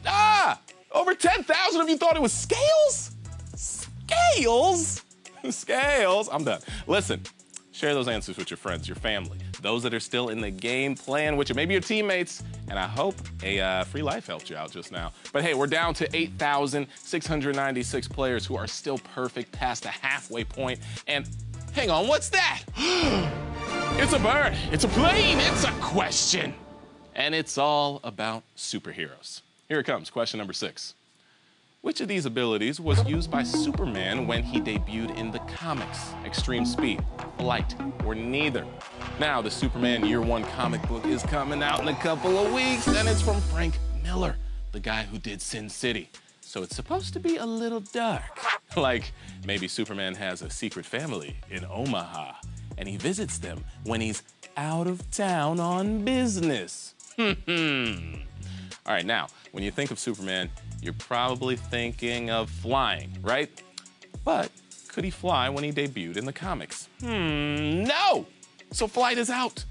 Ah! Over 10,000 of you thought it was scales? Scales? Scales? I'm done. Listen, share those answers with your friends, your family, those that are still in the game playing with you, maybe your teammates, and I hope a free life helped you out just now. But hey, we're down to 8,696 players who are still perfect past the halfway point, and hang on, what's that? It's a bird, it's a plane, it's a question. And it's all about superheroes. Here it comes, question number 6. Which of these abilities was used by Superman when he debuted in the comics? Extreme speed, flight, or neither? Now, the Superman Year One comic book is coming out in a couple of weeks, and it's from Frank Miller, the guy who did Sin City. So it's supposed to be a little dark. Like, maybe Superman has a secret family in Omaha, and he visits them when he's out of town on business. All right, now, when you think of Superman, you're probably thinking of flying, right? But could he fly when he debuted in the comics? No! So flight is out.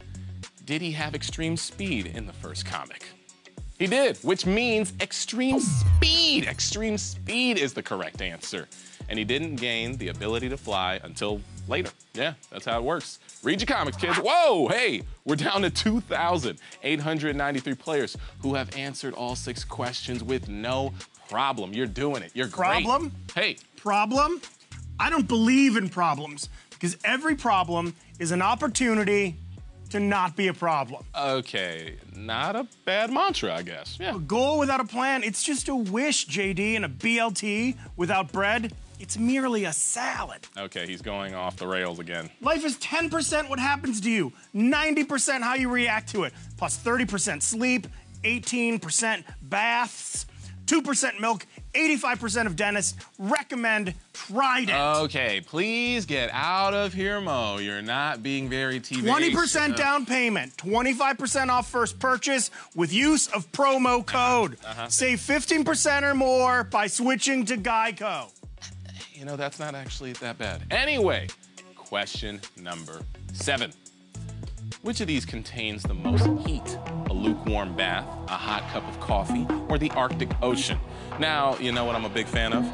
Did he have extreme speed in the first comic? He did, which means extreme speed. Extreme speed is the correct answer. And he didn't gain the ability to fly until later. Yeah, that's how it works. Read your comics, kids. Whoa, hey, we're down to 2,893 players who have answered all 6 questions with no problem. You're doing it. You're great. Problem? Hey. Problem? I don't believe in problems because every problem is an opportunity to not be a problem. Okay, not a bad mantra, I guess. Yeah. A goal without a plan, it's just a wish, JD, and a BLT without bread, it's merely a salad. Okay, he's going off the rails again. Life is 10% what happens to you, 90% how you react to it, plus 30% sleep, 18% baths, 2% milk, 85% of dentists recommend Trident. Okay, please get out of here, Mo. You're not being very TV. 20% down payment, 25% off first purchase with use of promo code. Save 15% or more by switching to Geico. You know, that's not actually that bad. Anyway, question number 7. Which of these contains the most heat? A lukewarm bath, a hot cup of coffee, or the Arctic Ocean? Now, you know what I'm a big fan of?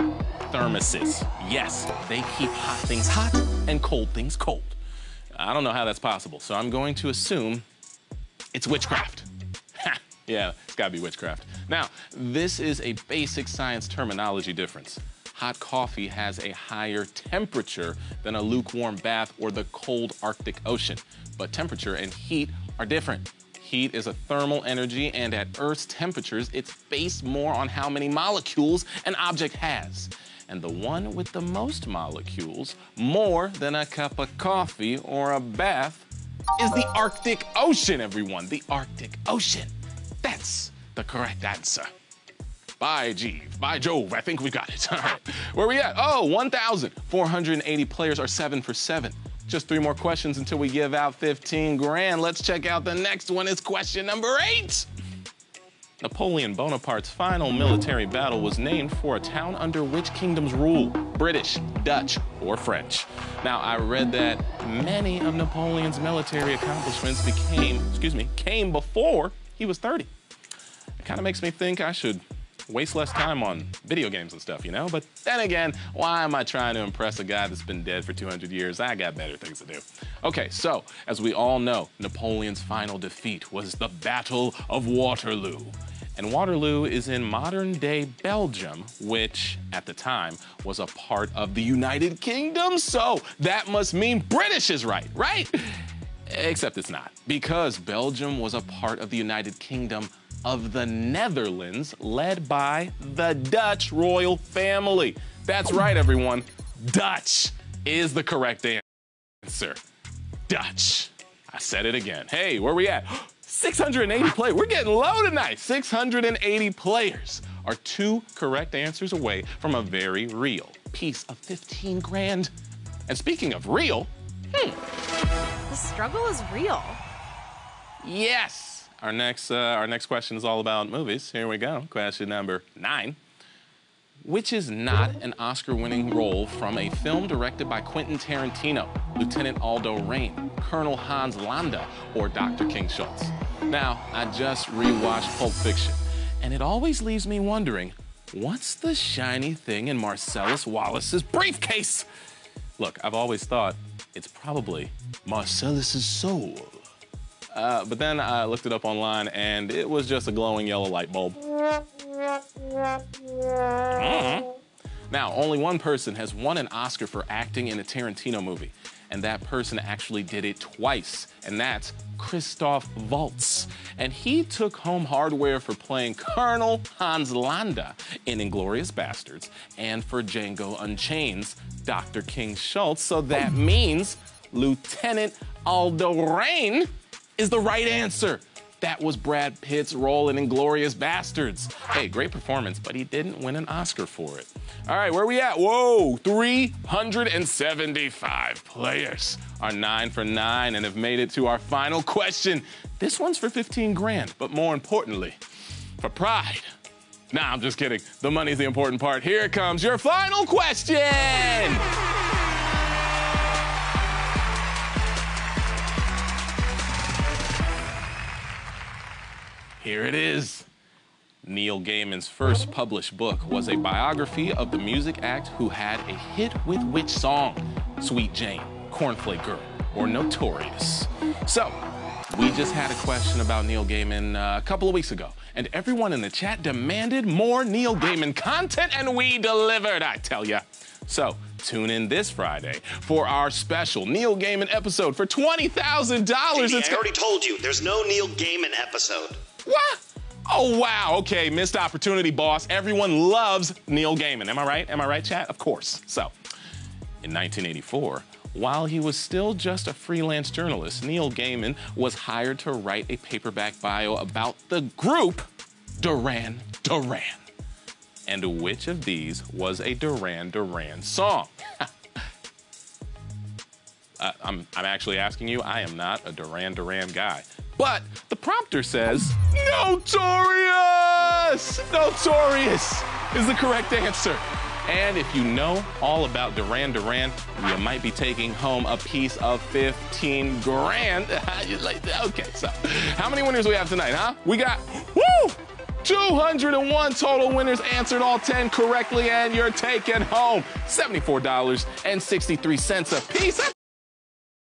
Thermoses. Yes, they keep hot things hot and cold things cold. I don't know how that's possible, so I'm going to assume it's witchcraft. Yeah, it's gotta be witchcraft. Now, this is a basic science terminology difference. Hot coffee has a higher temperature than a lukewarm bath or the cold Arctic Ocean. But temperature and heat are different. Heat is a thermal energy, and at Earth's temperatures, it's based more on how many molecules an object has. And the one with the most molecules, more than a cup of coffee or a bath, is the Arctic Ocean, everyone. The Arctic Ocean. That's the correct answer. By Jeeve, by Jove, I think we got it. All right, where we at? Oh, 1,480 players are 7 for 7. Just 3 more questions until we give out 15 grand. Let's check out the next one. It's question number 8. Napoleon Bonaparte's final military battle was named for a town under which kingdom's rule? British, Dutch, or French? Now, I read that many of Napoleon's military accomplishments came before he was 30. It kind of makes me think I should waste less time on video games and stuff, you know? But then again, why am I trying to impress a guy that's been dead for 200 years? I got better things to do. Okay, so, as we all know, Napoleon's final defeat was the Battle of Waterloo. And Waterloo is in modern-day Belgium, which, at the time, was a part of the United Kingdom, so that must mean British is right, right? Except it's not, because Belgium was a part of the United Kingdom of the Netherlands, led by the Dutch royal family. That's right, everyone. Dutch is the correct answer. Dutch. I said it again. Hey, where we at? 680 players. We're getting low tonight. 680 players are 2 correct answers away from a very real piece of 15 grand. And speaking of real, The struggle is real. Yes. Our next question is all about movies. Here we go. Question number 9. Which is not an Oscar-winning role from a film directed by Quentin Tarantino, Lieutenant Aldo Raine, Colonel Hans Landa, or Dr. King Schultz? Now, I just rewatched Pulp Fiction, And it always leaves me wondering, what's the shiny thing in Marcellus Wallace's briefcase? Look, I've always thought it's probably Marcellus's soul. But then I looked it up online, and it was just a glowing yellow light bulb. Now, only one person has won an Oscar for acting in a Tarantino movie, and that person actually did it twice, and that's Christoph Waltz. And he took home hardware for playing Colonel Hans Landa in Inglourious Basterds and for Django Unchained's Dr. King Schultz, so that means Lieutenant Aldo Rain is the right answer. That was Brad Pitt's role in Inglourious Basterds. Hey, great performance, but he didn't win an Oscar for it. All right, where are we at? Whoa, 375 players are 9 for 9 and have made it to our final question. This one's for 15 grand, but more importantly, for pride. Nah, I'm just kidding. The money's the important part. Here comes your final question. Here it is. Neil Gaiman's first published book was a biography of the music act who had a hit with which song? Sweet Jane, Cornflake Girl, or Notorious? So, we just had a question about Neil Gaiman a couple of weeks ago, and everyone in the chat demanded more Neil Gaiman content, and we delivered, I tell ya. So, tune in this Friday for our special Neil Gaiman episode for $20,000. I already told you, there's no Neil Gaiman episode. What? Oh, wow. Okay, missed opportunity, boss. Everyone loves Neil Gaiman. Am I right? Am I right, chat? Of course. So, in 1984, while he was still just a freelance journalist, Neil Gaiman was hired to write a paperback bio about the group Duran Duran. And which of these was a Duran Duran song? I'm actually asking you. I am not a Duran Duran guy. But the prompter says, Notorious! Notorious is the correct answer. And if you know all about Duran Duran, you might be taking home a piece of 15 grand. Okay, so how many winners we have tonight, huh? We got, 201 total winners answered all 10 correctly, and you're taking home $74.63 a piece.